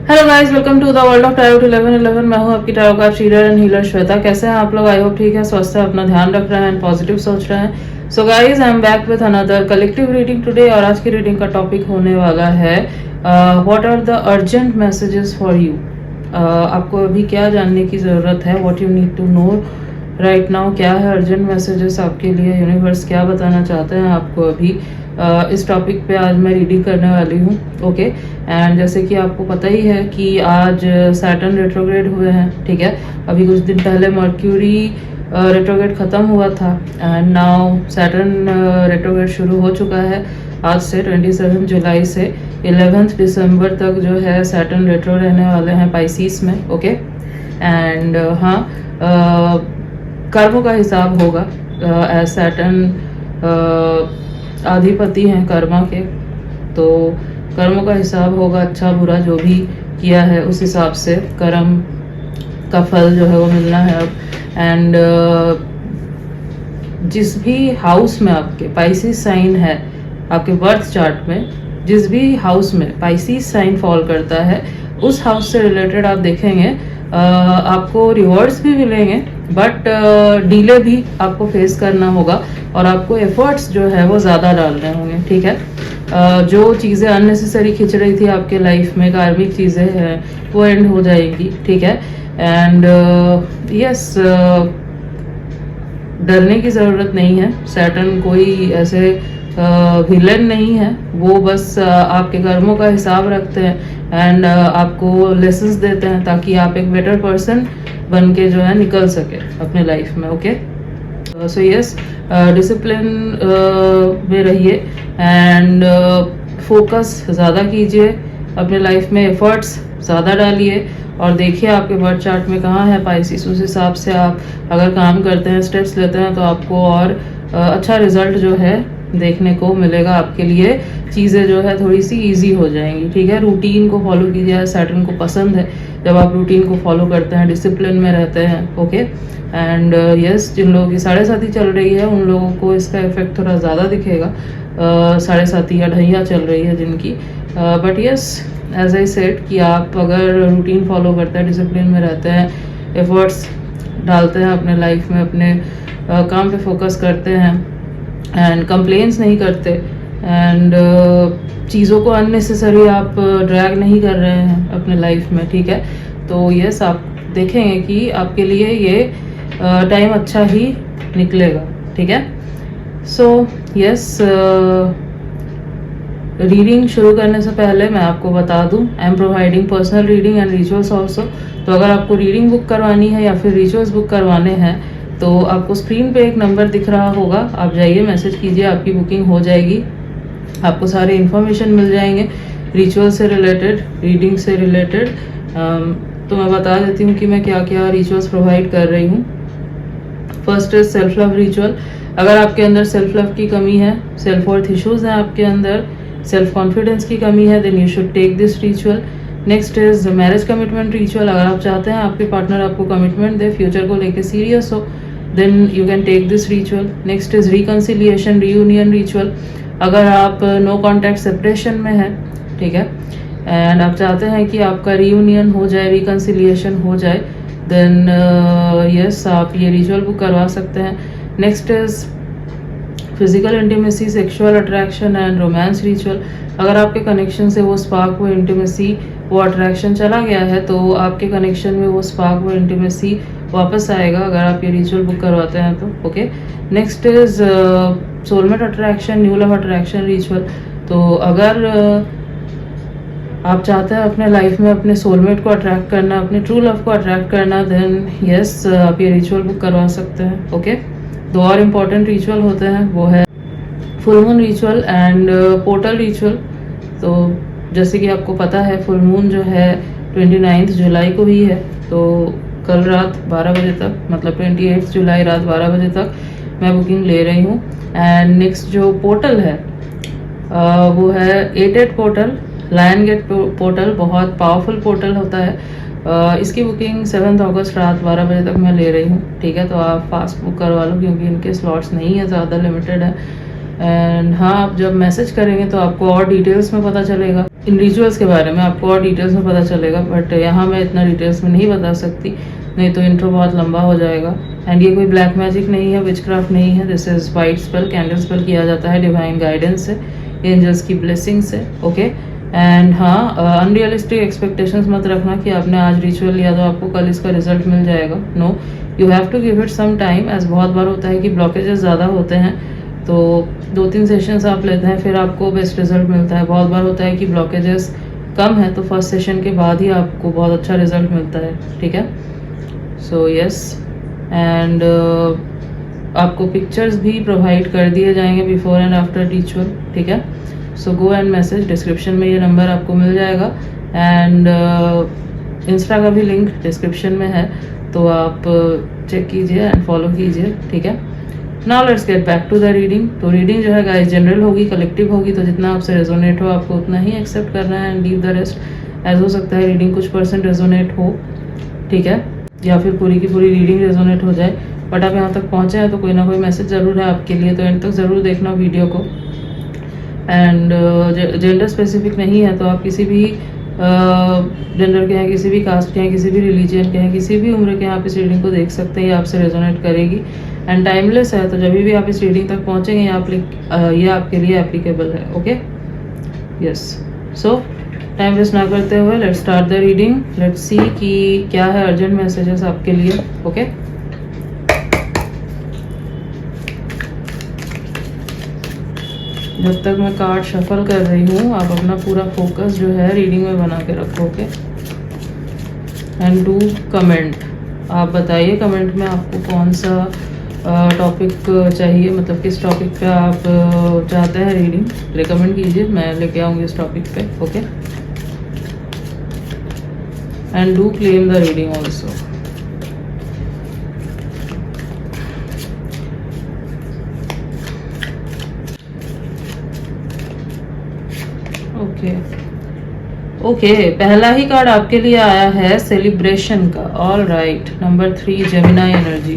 Hello guys, welcome to the world of tarot 1111। मैं हूं आपकी tarot card reader and healer Shweta. कैसे हैं आप लोग? आई होप ठीक है, स्वस्थ है, अपना ध्यान रख रहे हैं, पॉजिटिव सोच रहे हैं। So guys, I am back with another collective reading today. और आज की रीडिंग का टॉपिक होने वाला है what are the urgent messages for you. आपको अभी क्या जानने की ज़रूरत है? What you need to know right now. क्या है अर्जेंट मैसेजेस आपके लिए? यूनिवर्स क्या बताना चाहते हैं आपको अभी? इस टॉपिक पे आज मैं रीडिंग करने वाली हूँ। ओके, एंड जैसे कि आपको पता ही है कि आज सैटर्न रेट्रोग्रेड हुए हैं। ठीक है, अभी कुछ दिन पहले मर्क्यूरी रेट्रोग्रेड ख़त्म हुआ था एंड नाउ सैटर्न रेट्रोग्रेड शुरू हो चुका है। आज से 27 जुलाई से 11 दिसंबर तक जो है सैटर्न रेट्रो रहने वाले हैं पाइसिस में। ओके, एंड हाँ, कर्मों का हिसाब होगा। एज सैटर्न अधिपति हैं कर्मा के, तो कर्मों का हिसाब होगा। अच्छा बुरा जो भी किया है उस हिसाब से कर्म का फल जो है वो मिलना है अब। एंड जिस भी हाउस में आपके पाइसिस साइन है, आपके बर्थ चार्ट में जिस भी हाउस में पाइसिस साइन फॉल करता है, उस हाउस से रिलेटेड आप देखेंगे आपको रिवॉर्ड्स भी मिलेंगे, बट डीले भी आपको फेस करना होगा और आपको एफर्ट्स जो है वो ज़्यादा डालने होंगे। ठीक है, जो चीज़ें अननेसेसरी खिंच रही थी आपके लाइफ में, कार्मिक चीज़ें हैं, वो एंड हो जाएंगी। ठीक है, एंड यस, डरने की ज़रूरत नहीं है। सैटर्न कोई ऐसे विलन नहीं है, वो बस आपके कर्मों का हिसाब रखते हैं एंड आपको लेसन्स देते हैं ताकि आप एक बेटर पर्सन बन के जो है निकल सके अपने लाइफ में। ओके, सो यस, डिसिप्लिन में रहिए एंड फोकस ज़्यादा कीजिए अपने लाइफ में, एफर्ट्स ज़्यादा डालिए और देखिए आपके बर्थ चार्ट में कहाँ है पाइसिस। उस हिसाब से आप अगर काम करते हैं, स्टेप्स लेते हैं, तो आपको और अच्छा रिजल्ट जो है देखने को मिलेगा। आपके लिए चीज़ें जो है थोड़ी सी इजी हो जाएंगी। ठीक है, रूटीन को फॉलो कीजिए। सैटर्न को पसंद है जब आप रूटीन को फॉलो करते हैं, डिसिप्लिन में रहते हैं। ओके, एंड यस, जिन लोगों की 7.5 चल रही है उन लोगों को इसका इफेक्ट थोड़ा ज़्यादा दिखेगा। 7.5 या ढैया चल रही है जिनकी, but yes, as I said कि आप अगर रूटीन फॉलो करते हैं, डिसिप्लिन में रहते हैं, एफर्ट्स डालते हैं अपने लाइफ में, अपने काम पे फोकस करते हैं एंड कंप्लेंट्स नहीं करते एंड चीज़ों को अननेसेसरी आप ड्रैग नहीं कर रहे हैं अपने लाइफ में। ठीक है, तो यस, आप देखेंगे कि आपके लिए ये टाइम अच्छा ही निकलेगा। ठीक है, सो यस, रीडिंग शुरू करने से पहले मैं आपको बता दूं, I am providing personal reading and rituals also. तो अगर आपको रीडिंग बुक करवानी है या फिर रिचुअल्स बुक करवाने हैं तो आपको स्क्रीन पे एक नंबर दिख रहा होगा, आप जाइए, मैसेज कीजिए, आपकी बुकिंग हो जाएगी। आपको सारे इन्फॉर्मेशन मिल जाएंगे रिचुअल से रिलेटेड, रीडिंग से रिलेटेड। तो मैं बता देती हूँ कि मैं क्या क्या रिचुअल्स प्रोवाइड कर रही हूँ। First is self love ritual. अगर आपके अंदर सेल्फ लव की कमी है, सेल्फ वर्थ इश्यूज हैं आपके अंदर, सेल्फ कॉन्फिडेंस की कमी है, then you should take this ritual. Next is marriage commitment ritual. अगर आप चाहते हैं आपके पार्टनर आपको कमिटमेंट दे, फ्यूचर को लेके सीरियस हो, then you can take this ritual. Next is reconciliation reunion ritual. अगर आप नो कॉन्टैक्ट सेपरेशन में हैं, ठीक है, एंड आप चाहते हैं कि आपका रीयूनियन हो जाए, रिकन्सिलिएशन हो जाए, देन यस, आप ये रिचुअल बुक करवा सकते हैं। Next is physical intimacy, sexual attraction and romance ritual. अगर आपके कनेक्शन से वो स्पार्क, वो इंटीमेसी, वो अट्रैक्शन चला गया है तो आपके कनेक्शन में वो स्पार्क, वो इंटीमेसी वापस आएगा अगर आप ये रिचुअल बुक करवाते हैं तो। Okay, next is soulmate attraction, new love attraction ritual. तो अगर आप चाहते हैं अपने लाइफ में अपने सोलमेट को अट्रैक्ट करना, अपने ट्रू लव को अट्रैक्ट करना, देन यस, आप ये रिचुअल बुक करवा सकते हैं। ओके, दो और इम्पॉर्टेंट रिचुअल होते हैं, वो है full moon ritual and portal ritual. तो जैसे कि आपको पता है फुल मून जो है 29 जुलाई को ही है, तो कल रात 12 बजे तक, मतलब 28 जुलाई रात 12 बजे तक मैं बुकिंग ले रही हूँ। एंड नेक्स्ट जो पोर्टल है वो है 88 पोर्टल, लायन गेट पोर्टल। बहुत पावरफुल पोर्टल होता है। इसकी बुकिंग 7 अगस्त रात 12 बजे तक मैं ले रही हूँ। ठीक है, तो आप फास्ट बुक करवा लो क्योंकि इनके स्लॉट्स नहीं है, ज़्यादा लिमिटेड है। एंड हाँ, आप जब मैसेज करेंगे तो आपको और डिटेल्स में पता चलेगा, इन रिचुअल्स के बारे में आपको और डिटेल्स में पता चलेगा, बट यहाँ मैं इतना डिटेल्स में नहीं बता सकती, नहीं तो इंट्रो बहुत लंबा हो जाएगा। एंड ये कोई ब्लैक मैजिक नहीं है, विचक्राफ्ट नहीं है, this is white spell, candle spell किया जाता है, डिवाइन गाइडेंस है, एंजल्स की ब्लेसिंग्स है, ओके। एंड हाँ, अनरियलिस्टिक एक्सपेक्टेशंस मत रखना कि आपने आज रिचुअल लिया तो आपको कल इसका रिजल्ट मिल जाएगा। No, you have to give it some time, as बहुत बार होता है कि ब्लॉकेजेस ज़्यादा होते हैं, तो 2-3 सेशंस आप लेते हैं फिर आपको बेस्ट रिजल्ट मिलता है। बहुत बार होता है कि ब्लॉकेजेस कम है तो फर्स्ट सेशन के बाद ही आपको बहुत अच्छा रिजल्ट मिलता है, ठीक है। सो यस, एंड आपको पिक्चर्स भी प्रोवाइड कर दिए जाएंगे बिफोर एंड आफ्टर रिचुअल, ठीक है। सो गो एंड मैसेज, डिस्क्रिप्शन में ये नंबर आपको मिल जाएगा, एंड इंस्टा का भी लिंक डिस्क्रिप्शन में है, तो आप चेक कीजिए एंड फॉलो कीजिए, ठीक है। Now let's get back to the reading. तो रीडिंग जो है गाइस जनरल होगी, कलेक्टिव होगी, तो जितना आपसे रेजोनेट हो आपको उतना ही एक्सेप्ट करना है एंड लीव द रेस्ट। ऐसा हो सकता है रीडिंग कुछ % रेजोनेट हो, ठीक है, या फिर पूरी की पूरी रीडिंग रेजोनेट हो जाए, बट आप यहाँ तक पहुँचे हैं तो कोई ना कोई मैसेज ज़रूर है आपके लिए, तो एंड तक ज़रूर देखना वीडियो को। एंड जेंडर स्पेसिफिक नहीं है, तो आप किसी भी जेंडर के हैं, किसी भी कास्ट के हैं, किसी भी रिलीजन के हैं, किसी भी उम्र के हैं, आप इस रीडिंग को देख सकते हैं, ये आपसे रेजोनेट करेगी। एंड टाइमलेस है, तो जब भी आप इस रीडिंग तक पहुंचेंगे ये आपके लिए एप्लीकेबल है, okay. Yes, so time waste ना करते हुए let's start the reading. Let's see कि क्या है अर्जेंट मैसेजेस आपके लिए, ओके। जब तक मैं कार्ड शफल कर रही हूँ आप अपना पूरा फोकस जो है रीडिंग में बना के रखो, ओके। एंड डू कमेंट, आप बताइए कमेंट में आपको कौन सा टॉपिक चाहिए, मतलब किस टॉपिक पे आप चाहते हैं रीडिंग, रिकमेंड कीजिए, मैं लेके आऊँगी इस टॉपिक पे, okay. And do claim the reading also. Okay, पहला ही कार्ड आपके लिए आया है सेलिब्रेशन का, all right. Number 3 Gemini energy.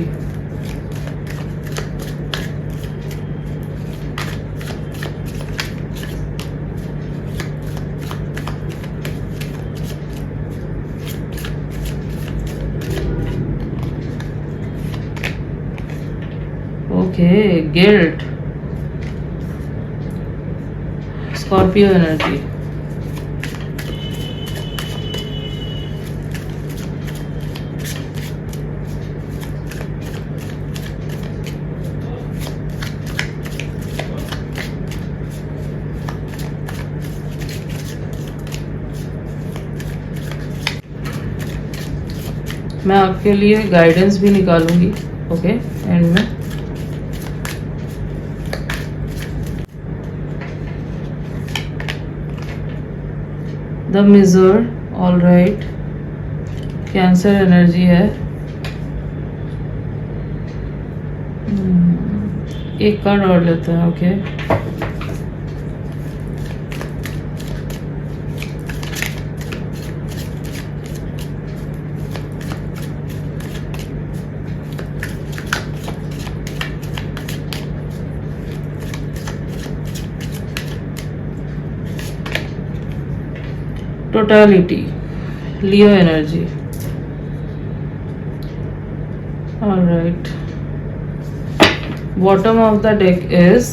Okay, guilt, Scorpio energy. मैं आपके लिए गाइडेंस भी निकालूंगी, ओके, एंड में। The miser, all right, cancer energy है। एक कार्ड और लेते हैं, okay. Totality, Leo energy, alright. Bottom of the deck is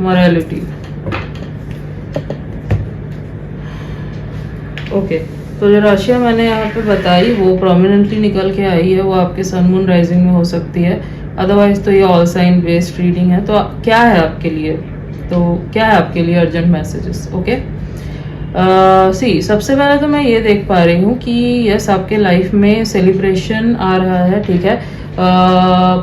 morality, okay. तो जो राशियां मैंने यहाँ पे बताई वो प्रोमिनेंटली निकल के आई है, वो आपके सन मून राइजिंग में हो सकती है, अदरवाइज तो ये ऑल साइन बेस्ड रीडिंग है। तो क्या है आपके लिए, तो क्या है आपके लिए अर्जेंट मैसेजेस, ओके। सी, सबसे पहले तो मैं ये देख पा रही हूँ कि यस आपके लाइफ में सेलिब्रेशन आ रहा है, ठीक है।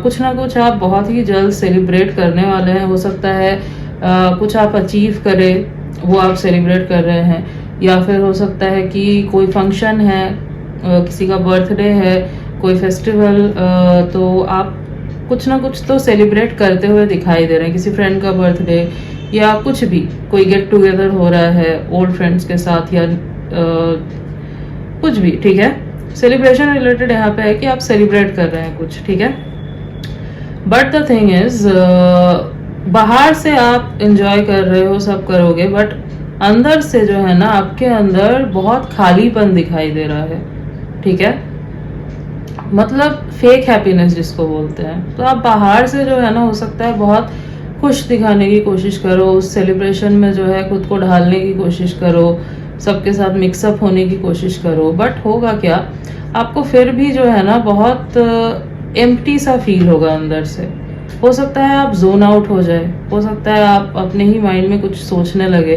कुछ ना कुछ आप बहुत ही जल्द सेलिब्रेट करने वाले हैं, हो सकता है कुछ आप अचीव करें वो आप सेलिब्रेट कर रहे हैं, या फिर हो सकता है कि कोई फंक्शन है, किसी का बर्थडे है, कोई फेस्टिवल, तो आप कुछ ना कुछ तो सेलिब्रेट करते हुए दिखाई दे रहे हैं, किसी फ्रेंड का बर्थडे या कुछ भी, कोई गेट टुगेदर हो रहा है ओल्ड फ्रेंड्स के साथ या कुछ भी, ठीक है। सेलिब्रेशन रिलेटेड यहाँ पे है कि आप सेलिब्रेट कर रहे हैं कुछ, ठीक है। बट द थिंग इज बाहर से आप एंजॉय कर रहे हो, सब करोगे, बट अंदर से जो है ना आपके अंदर बहुत खालीपन दिखाई दे रहा है, ठीक है, मतलब फेक हैप्पीनेस जिसको बोलते हैं। तो आप बाहर से जो है ना हो सकता है बहुत खुश दिखाने की कोशिश करो, उस सेलिब्रेशन में जो है खुद को ढालने की कोशिश करो, सबके साथ मिक्सअप होने की कोशिश करो, बट होगा क्या, आपको फिर भी जो है ना बहुत एम्प्टी सा फील होगा अंदर से। हो सकता है आप जोन आउट हो जाए, हो सकता है आप अपने ही माइंड में कुछ सोचने लगे।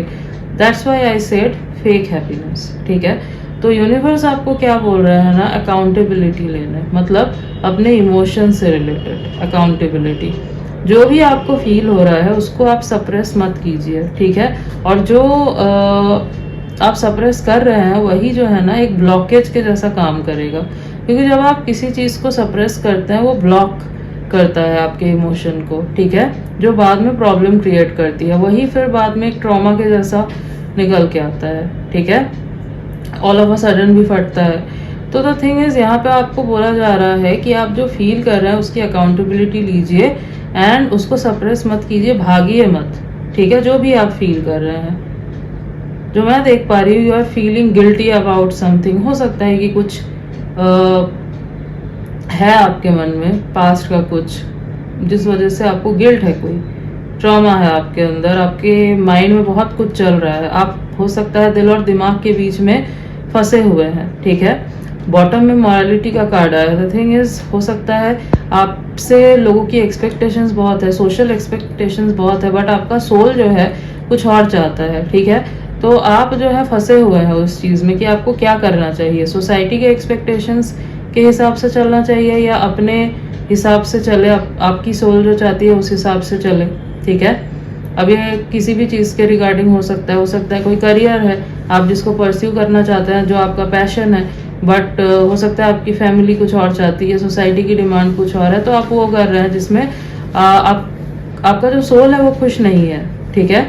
That's why I said fake happiness, ठीक है। तो यूनिवर्स आपको क्या बोल रहा है ना, अकाउंटेबिलिटी लेने, मतलब अपने इमोशन से रिलेटेड अकाउंटेबिलिटी। जो भी आपको फील हो रहा है उसको आप सप्रेस मत कीजिए, ठीक है। और जो आप सप्रेस कर रहे हैं वही जो है ना एक ब्लॉकेज के जैसा काम करेगा, क्योंकि जब आप किसी चीज़ को सप्रेस करते हैं वो ब्लॉक करता है आपके इमोशन को, ठीक है, जो बाद में प्रॉब्लम क्रिएट करती है, वही फिर बाद में एक ट्रॉमा के जैसा निकल के आता है, ठीक है, ऑल ऑफ अ सडन भी फटता है। तो द थिंग इज, यहाँ पे आपको बोला जा रहा है कि आप जो फील कर रहे हैं उसकी अकाउंटेबिलिटी लीजिए एंड उसको सप्रेस मत कीजिए, भागिए मत, ठीक है। जो भी आप फील कर रहे हैं, जो मैं देख पा रही हूँ, you are feeling guilty about something. हो सकता है कि कुछ है आपके मन में पास्ट का कुछ, जिस वजह से आपको गिल्ट है, कोई ट्रॉमा है आपके अंदर, आपके माइंड में बहुत कुछ चल रहा है, आप हो सकता है दिल और दिमाग के बीच में फंसे हुए हैं, ठीक है। बॉटम में मॉरलिटी का कार्ड आया। द थिंग इज, हो सकता है आपसे लोगों की एक्सपेक्टेशंस बहुत है, सोशल एक्सपेक्टेशंस बहुत है, बट आपका सोल जो है कुछ और चाहता है, ठीक है। तो आप जो है फंसे हुए हैं उस चीज़ में कि आपको क्या करना चाहिए, सोसाइटी के एक्सपेक्टेशंस के हिसाब से चलना चाहिए या अपने हिसाब से चले, आपकी सोल जो चाहती है उस हिसाब से चले, ठीक है। अब ये किसी भी चीज़ के रिगार्डिंग हो सकता है कोई करियर है आप जिसको परस्यू करना चाहते हैं, जो आपका पैशन है, बट हो सकता है आपकी फैमिली कुछ और चाहती है, सोसाइटी की डिमांड कुछ और है, तो आप वो कर रहे हैं जिसमें आपका जो सोल है वो खुश नहीं है, ठीक है।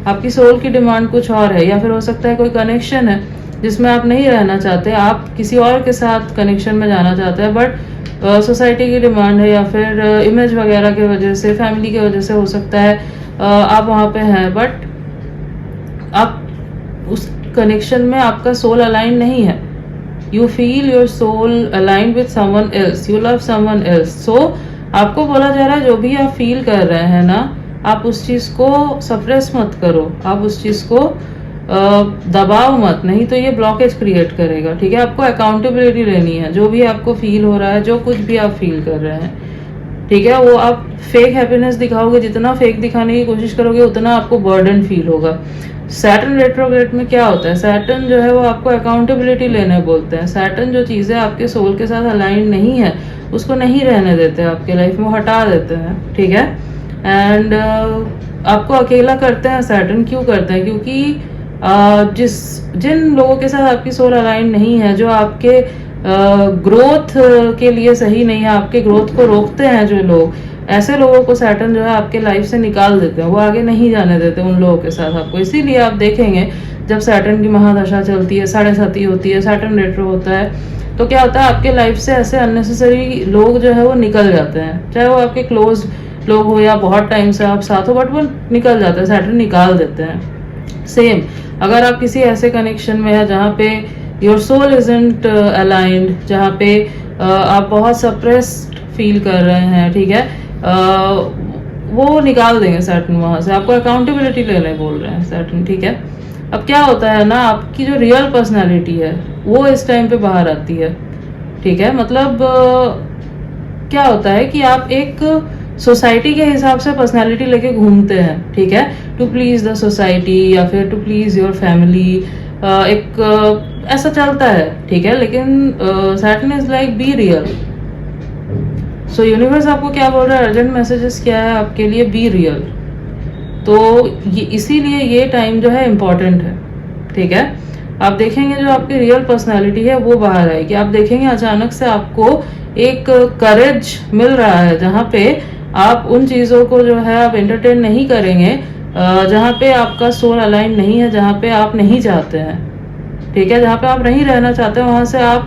आपकी सोल की डिमांड कुछ और है, या फिर हो सकता है कोई कनेक्शन है जिसमें आप नहीं रहना चाहते, आप किसी और के साथ कनेक्शन में जाना चाहते हैं, बट सोसाइटी की डिमांड है या फिर इमेज वगैरह की वजह से, फैमिली की वजह से हो सकता है आप वहाँ पे हैं, बट आप उस कनेक्शन में आपका सोल अलाइन नहीं है। You feel your soul align with someone else, you love someone else. So आपको बोला जा रहा है जो भी आप फील कर रहे हैं ना, आप उस चीज़ को सप्रेस मत करो, आप उस चीज़ को दबाओ मत, नहीं तो ये ब्लॉकेज क्रिएट करेगा, ठीक है। आपको अकाउंटेबिलिटी लेनी है, जो भी आपको फील हो रहा है, जो कुछ भी आप फील कर रहे हैं, ठीक है, वो आप फेक हैप्पीनेस दिखाओगे, जितना फेक दिखाने की कोशिश करोगे उतना आपको बर्डन फील होगा। सैटर्न रेट्रोग्रेड में क्या होता है, सैटर्न जो है वो आपको अकाउंटेबिलिटी लेने बोलते हैं। सैटर्न जो चीज़ें आपके सोल के साथ अलाइन नहीं है उसको नहीं रहने देते आपके लाइफ में, हटा देते हैं, ठीक है। एंड आपको अकेला करते हैं सैटर्न, क्यों करते हैं, क्योंकि जिन लोगों के साथ आपकी सोल अलाइन नहीं है, जो आपके ग्रोथ के लिए सही नहीं है, आपके ग्रोथ को रोकते हैं जो लोग, ऐसे लोगों को सैटर्न जो है आपके लाइफ से निकाल देते हैं, वो आगे नहीं जाने देते उन लोगों के साथ आपको। इसीलिए आप देखेंगे जब सैटर्न की महादशा चलती है, 7.5 होती है, सैटर्न रेट्रो होता है, तो क्या होता है आपके लाइफ से ऐसे अननेसेसरी लोग जो है वो निकल जाते हैं, चाहे वो आपके क्लोज लोग हो या बहुत टाइम से आप साथ हो, बट वो निकल जाते हैं, सैटर्न निकाल देते हैं। सेम अगर आप किसी ऐसे कनेक्शन में है जहाँ पे योर सोल इजंट अलाइंड, जहाँ पे आप बहुत सप्रेस्ड फील कर रहे हैं, ठीक है, वो निकाल देंगे सैटर्न वहाँ से, आपको अकाउंटेबिलिटी लेने बोल रहे हैं सैटर्न, ठीक है। अब क्या होता है ना, आपकी जो रियल पर्सनालिटी है वो इस टाइम पे बाहर आती है, ठीक है। मतलब क्या होता है कि आप एक सोसाइटी के हिसाब से पर्सनालिटी लेके घूमते हैं, ठीक है, टू प्लीज द सोसाइटी या फिर टू प्लीज योर फैमिली, एक ऐसा चलता है, ठीक है। लेकिन Saturn is like be real. So universe आपको क्या बोल रहा है, अर्जेंट मैसेजेस क्या है आपके लिए, बी रियल। तो ये इसीलिए ये टाइम जो है इम्पोर्टेंट है, ठीक है। आप देखेंगे जो आपकी रियल पर्सनालिटी है वो बाहर आएगी, आप देखेंगे अचानक से आपको एक करेज मिल रहा है जहाँ पे आप उन चीज़ों को जो है आप एंटरटेन नहीं करेंगे, जहाँ पे आपका सोल अलाइन नहीं है, जहाँ पे आप नहीं चाहते हैं, ठीक है, जहाँ पे आप नहीं रहना चाहते हैं, वहाँ से आप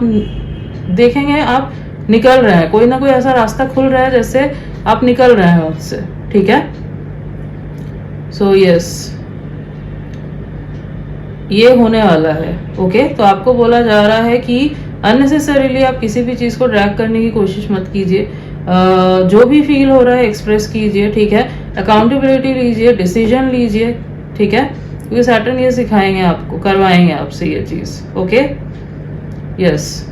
देखेंगे आप निकल रहे हैं, कोई ना कोई ऐसा रास्ता खुल रहा है जैसे आप निकल रहे हैं उससे, ठीक है। सो यस, ये होने वाला है। ओके, तो आपको बोला जा रहा है कि अननेसेसरीली आप किसी भी चीज़ को ड्रैग करने की कोशिश मत कीजिए। जो भी फील हो रहा है एक्सप्रेस कीजिए, ठीक है। अकाउंटेबिलिटी लीजिए, डिसीजन लीजिए, ठीक है, क्योंकि सैटर्न ये सिखाएंगे आपको, करवाएंगे आपसे ये चीज़। Okay, yes.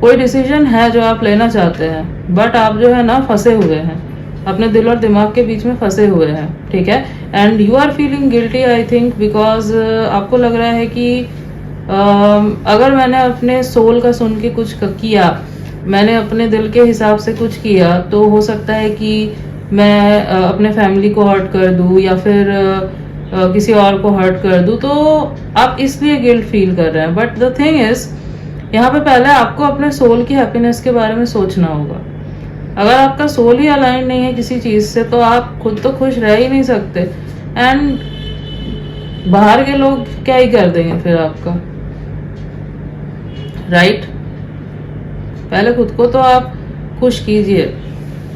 कोई डिसीजन है जो आप लेना चाहते हैं, बट आप जो है ना फंसे हुए हैं, अपने दिल और दिमाग के बीच में फंसे हुए हैं, ठीक है। And you are feeling guilty, I think, because आपको लग रहा है कि अगर मैंने अपने सोल का सुन के कुछ किया, मैंने अपने दिल के हिसाब से कुछ किया, तो हो सकता है कि मैं अपने फैमिली को हर्ट कर दूं या फिर किसी और को हर्ट कर दूं, तो आप इसलिए गिल्ट फील कर रहे हैं। बट द थिंग इज, यहाँ पे पहले आपको अपने सोल की हैप्पीनेस के बारे में सोचना होगा। अगर आपका सोल ही अलाइन नहीं है किसी चीज से, तो आप खुद तो खुश रह ही नहीं सकते, एंड बाहर के लोग क्या ही कर देंगे फिर आपका, राइट। पहले खुद को तो आप खुश कीजिए,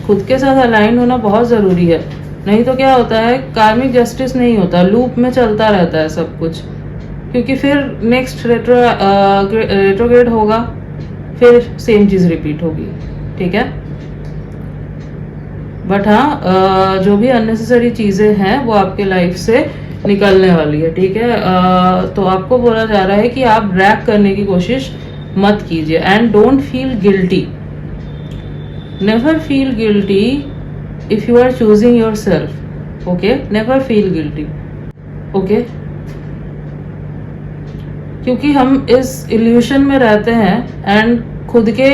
खुद के साथ अलाइन होना बहुत ज़रूरी है। नहीं तो क्या होता है, कार्मिक जस्टिस नहीं होता, लूप में चलता रहता है सब कुछ, क्योंकि फिर नेक्स्ट रेट्रोग्रेड होगा, फिर सेम चीज़ रिपीट होगी, ठीक है। बट हाँ, जो भी अननेसेसरी चीज़ें हैं वो आपके लाइफ से निकलने वाली है, ठीक है। तो आपको बोला जा रहा है कि आप ड्रैग करने की कोशिश मत कीजिए, and don't feel guilty. Never feel guilty if you are choosing yourself. Okay, never feel guilty. Okay, क्योंकि हम इस इल्यूशन में रहते हैं, एंड खुद के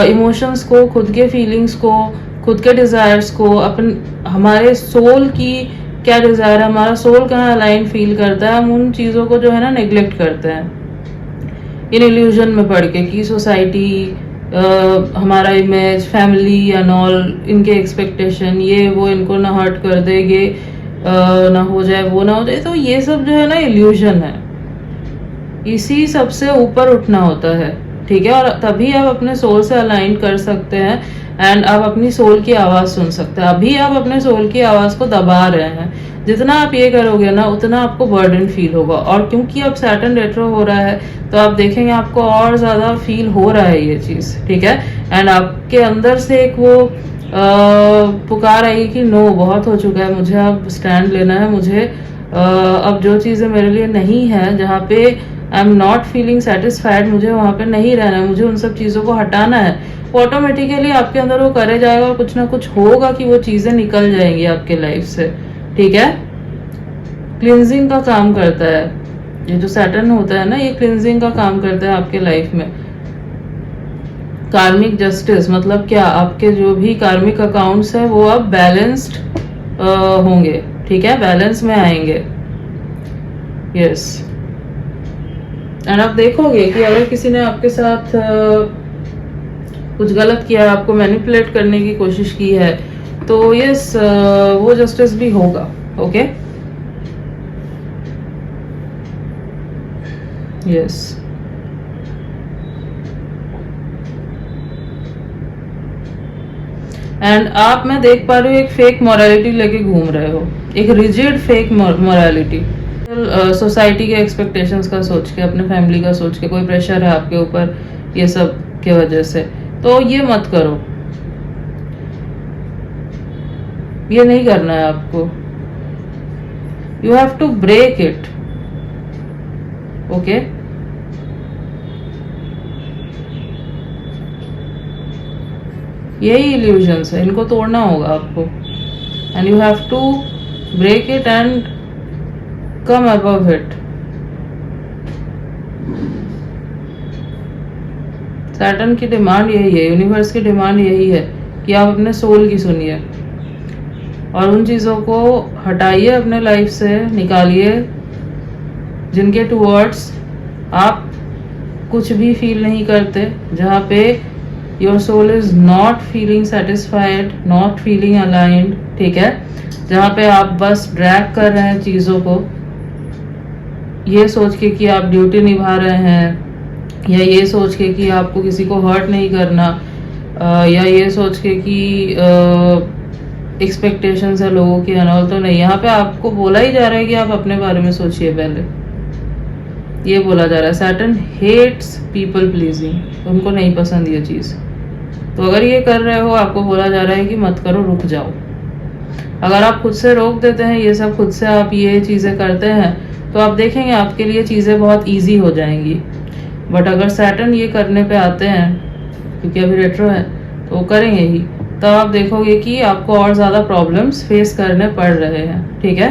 इमोशंस को, खुद के फीलिंग्स को, खुद के डिजायर्स को, हमारे सोल की क्या डिजायर है, हमारा सोल कहाँ अलाइन फील करता है, हम उन चीज़ों को जो है ना नेग्लेक्ट करते हैं इन इल्यूजन में पढ़ के कि सोसाइटी, हमारा इमेज, फैमिली एंड ऑल, इनके एक्सपेक्टेशन, ये वो इनको ना हर्ट कर देंगे, ना हो जाए वो ना हो जाए। तो ये सब जो है ना इल्यूजन है, इसी सबसे ऊपर उठना होता है, ठीक है। और तभी आप अपने सोल से अलाइन कर सकते हैं, एंड आप अपनी सोल की आवाज़ सुन सकते हैं। अभी आप अपने सोल की आवाज़ को दबा रहे हैं, जितना आप ये करोगे ना उतना आपको बर्डन फील होगा। और क्योंकि अब सैटर्न रेट्रो हो रहा है, तो आप देखेंगे आपको और ज़्यादा फील हो रहा है ये चीज़, ठीक है। एंड आपके अंदर से एक वो पुकार आएगी कि नो, बहुत हो चुका है, मुझे अब स्टैंड लेना है, मुझे अब जो चीज़ें मेरे लिए नहीं है, जहाँ पे I am not feeling satisfied, मुझे वहाँ पे नहीं रहना है, मुझे उन सब चीज़ों को हटाना है। ऑटोमेटिकली आपके अंदर वो करे जाएगा, और कुछ ना कुछ होगा कि वो चीज़ें निकल जाएंगी आपके लाइफ से, ठीक है। क्लिनजिंग का काम करता है ये जो सैटर्न होता है ना, ये क्लिनजिंग का काम करता है आपके लाइफ में। कार्मिक जस्टिस मतलब क्या, आपके जो भी कार्मिक अकाउंट्स है वो अब बैलेंस्ड होंगे, ठीक है, बैलेंस में आएंगे। यस, एंड आप देखोगे कि अगर किसी ने आपके साथ कुछ गलत किया, आपको मैनिपुलेट करने की कोशिश की है, तो यस, वो जस्टिस भी होगा। Okay, yes. एंड आप, मैं देख पा रही हूँ, एक फेक मोरालिटी लेके घूम रहे हो, एक रिजिड फेक मोरालिटी, सोसाइटी के एक्सपेक्टेशंस का सोच के, अपने फैमिली का सोच के, कोई प्रेशर है आपके ऊपर ये सब के वजह से, तो ये मत करो, ये नहीं करना है आपको। You have to break it. Okay, यही इल्यूजन्स है, इनको तोड़ना होगा आपको, and you have to break it and come above it. Saturn की डिमांड यही है, यूनिवर्स की डिमांड यही है कि आप अपने सोल की सुनिए और उन चीज़ों को हटाइए, अपने लाइफ से निकालिए जिनके टूवर्ड्स आप कुछ भी फील नहीं करते, जहाँ पे your soul is not feeling satisfied, not feeling aligned, ठीक है, जहाँ पे आप बस ड्रैग कर रहे हैं चीज़ों को, ये सोच के कि आप ड्यूटी निभा रहे हैं, या ये सोच के कि आपको किसी को हर्ट नहीं करना, या ये सोच के कि एक्सपेक्टेशंस है लोगों की अनऑल, तो नहीं। यहाँ पे आपको बोला ही जा रहा है कि आप अपने बारे में सोचिए पहले, ये बोला जा रहा है। सैटर्न हेट्स पीपल प्लीजिंग, उनको नहीं पसंद ये चीज़। तो अगर ये कर रहे हो, आपको बोला जा रहा है कि मत करो, रुक जाओ। अगर आप खुद से रोक देते हैं ये सब, खुद से आप ये चीज़ें करते हैं, तो आप देखेंगे आपके लिए चीज़ें बहुत ईजी हो जाएंगी। बट अगर सैटर्न ये करने पे आते हैं, क्योंकि अभी रेट्रो है तो वो करेंगे ही, तब आप देखोगे कि आपको और ज़्यादा प्रॉब्लम्स फेस करने पड़ रहे हैं, ठीक है।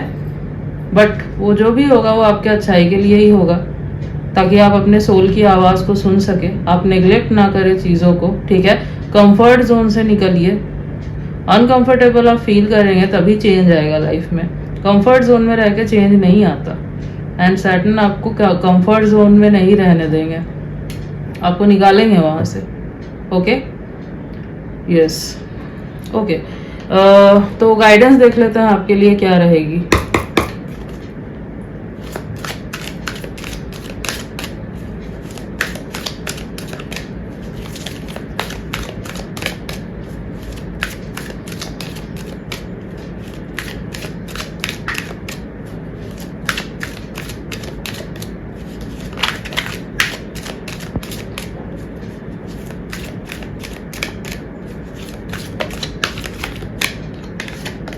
बट वो जो भी होगा वो आपके अच्छाई के लिए ही होगा, ताकि आप अपने सोल की आवाज़ को सुन सके। आप नेग्लेक्ट ना करें चीज़ों को, ठीक है। कंफर्ट जोन से निकलिए। अनकंफर्टेबल आप फील करेंगे तभी चेंज आएगा लाइफ में। कंफर्ट जोन में रह के चेंज नहीं आता। एंड सैटर्न आपको कंफर्ट जोन में नहीं रहने देंगे, आपको निकालेंगे वहाँ से। Okay, yes, okay. तो गाइडेंस देख लेते हैं आपके लिए क्या रहेगी।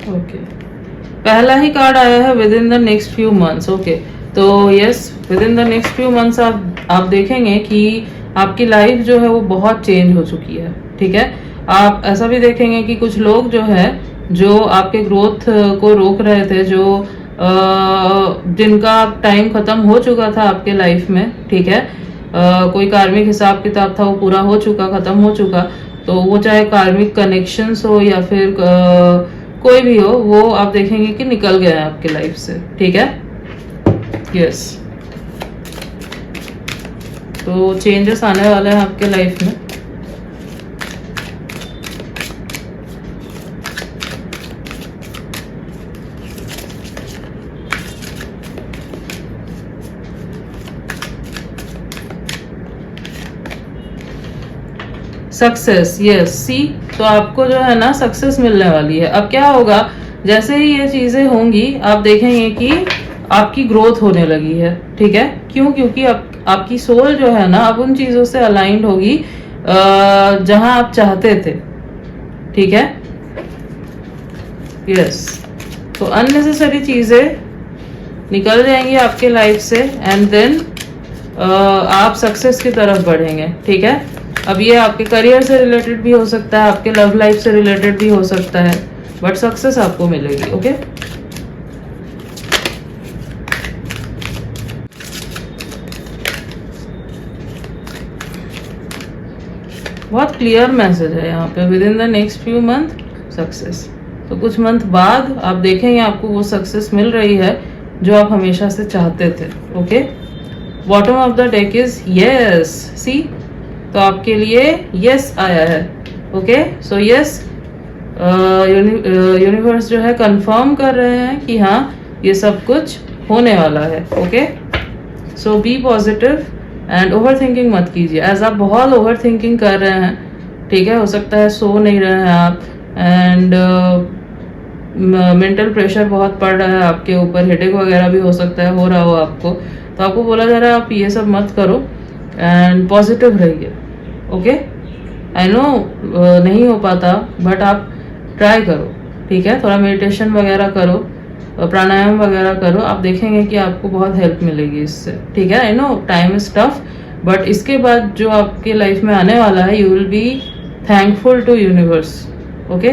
ओके, पहला ही कार्ड आया है within the next few months. Okay, तो yes, within the next few months आप देखेंगे कि आपकी लाइफ जो है वो बहुत चेंज हो चुकी है, ठीक है। आप ऐसा भी देखेंगे कि कुछ लोग जो है, जो आपके ग्रोथ को रोक रहे थे, जो जिनका टाइम खत्म हो चुका था आपके लाइफ में, ठीक है। कोई कार्मिक हिसाब किताब था, वो पूरा हो चुका, खत्म हो चुका। तो वो चाहे कार्मिक कनेक्शंस हो या फिर कोई भी हो, वो आप देखेंगे कि निकल गया है आपके लाइफ से, ठीक है। यस, तो चेंजेस आने वाले हैं आपके लाइफ में। सक्सेस, यस, सी, तो आपको जो है ना सक्सेस मिलने वाली है। अब क्या होगा, जैसे ही ये चीजें होंगी आप देखेंगे कि आपकी ग्रोथ होने लगी है, ठीक है। क्यों? क्योंकि आपकी सोल जो है ना अब उन चीजों से अलाइंड होगी जहां आप चाहते थे, ठीक है। यस, तो अननेसेसरी चीजें निकल जाएंगी आपके लाइफ से एंड देन आप सक्सेस की तरफ बढ़ेंगे, ठीक है। अब ये आपके करियर से रिलेटेड भी हो सकता है, आपके लव लाइफ से रिलेटेड भी हो सकता है, बट सक्सेस आपको मिलेगी। ओके, बहुत क्लियर मैसेज है यहाँ पे, with in the next few month success. तो कुछ मंथ बाद आप देखेंगे आपको वो सक्सेस मिल रही है जो आप हमेशा से चाहते थे। Okay, bottom of the deck is yes, see, तो आपके लिए यस आया है। ओके, सो यस, यूनिवर्स जो है कंफर्म कर रहे हैं कि हाँ ये सब कुछ होने वाला है। Okay, so be positive and overthinking मत कीजिए। एज आप बहुत ओवर थिंकिंग कर रहे हैं, ठीक है, हो सकता है सो नहीं रहे हैं आप, एंड मेंटल प्रेशर बहुत पड़ रहा है आपके ऊपर, हेडेक वगैरह भी हो सकता है, हो रहा हो आपको, तो आपको बोला जा रहा है आप ये सब मत करो एंड पॉजिटिव रहिए। ओके, आई नो नहीं हो पाता, बट आप ट्राई करो, ठीक है। थोड़ा मेडिटेशन वगैरह करो, प्राणायाम वगैरह करो, आप देखेंगे कि आपको बहुत हेल्प मिलेगी इससे, ठीक है। I know time is tough, but इसके बाद जो आपके लाइफ में आने वाला है, you will be thankful to universe. Okay,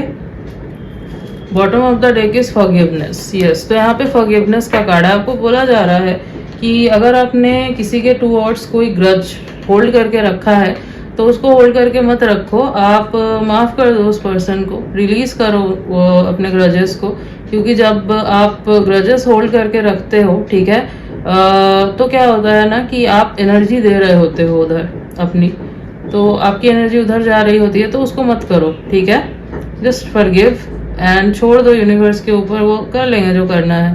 bottom of the deck is forgiveness. Yes, तो यहाँ पे फॉरगिवनेस का कार्ड है। आपको बोला जा रहा है कि अगर आपने किसी के टूवर्ड्स कोई ग्रज होल्ड करके रखा है तो उसको होल्ड करके मत रखो, आप माफ कर दो उस पर्सन को, रिलीज करो अपने ग्रजेस को, क्योंकि जब आप ग्रजेस होल्ड करके रखते हो, ठीक है, तो क्या होता है ना कि आप एनर्जी दे रहे होते हो उधर अपनी, तो आपकी एनर्जी उधर जा रही होती है, तो उसको मत करो, ठीक है। जस्ट फॉरगिव एंड छोड़ दो यूनिवर्स के ऊपर, वो कर लेंगे जो करना है।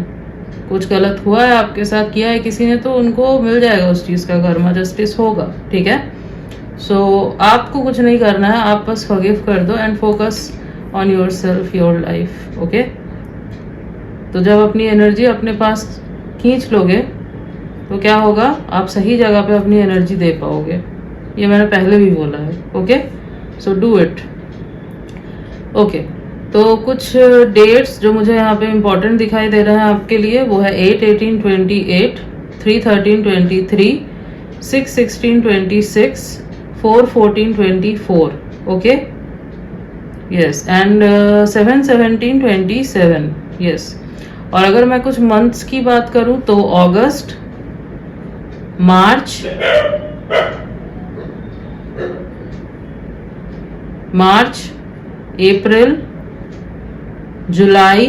कुछ गलत हुआ है आपके साथ, किया है किसी ने, तो उनको मिल जाएगा उस चीज़ का कर्मा, जस्टिस होगा, ठीक है। सो आपको कुछ नहीं करना है, आप बस फॉरगिव कर दो and focus on your self, your life. Okay, तो जब अपनी एनर्जी अपने पास खींच लोगे तो क्या होगा, आप सही जगह पे अपनी एनर्जी दे पाओगे। ये मैंने पहले भी बोला है। Okay, so do it. Okay, तो कुछ डेट्स जो मुझे यहाँ पे इम्पोर्टेंट दिखाई दे रहे हैं आपके लिए, वो है 8/18/28, 3/13/23, 6/16/26, 4/14/24। Okay, yes, and 7/17/27। यस, और अगर मैं कुछ मंथ्स की बात करूं तो अगस्त, मार्च, अप्रैल, जुलाई,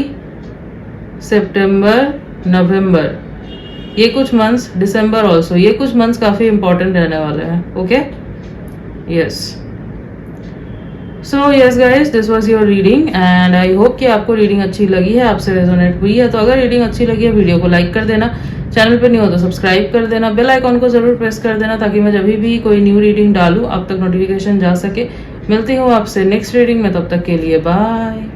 सितंबर, नवंबर, ये कुछ मंथ्स, दिसंबर ऑल्सो, ये कुछ मंथ्स काफी इंपॉर्टेंट रहने वाले हैं। Okay, yes, so yes guys, this was your reading and I hope कि आपको रीडिंग अच्छी लगी है, आपसे रेजोनेट हुई है। तो अगर रीडिंग अच्छी लगी है, वीडियो को लाइक कर देना, चैनल पे नहीं हो तो सब्सक्राइब कर देना, बेल आइकॉन को जरूर प्रेस कर देना ताकि मैं जब भी कोई न्यू रीडिंग डालूं आप तक नोटिफिकेशन जा सके। मिलती हूँ आपसे नेक्स्ट रीडिंग में, तब तक के लिए बाय।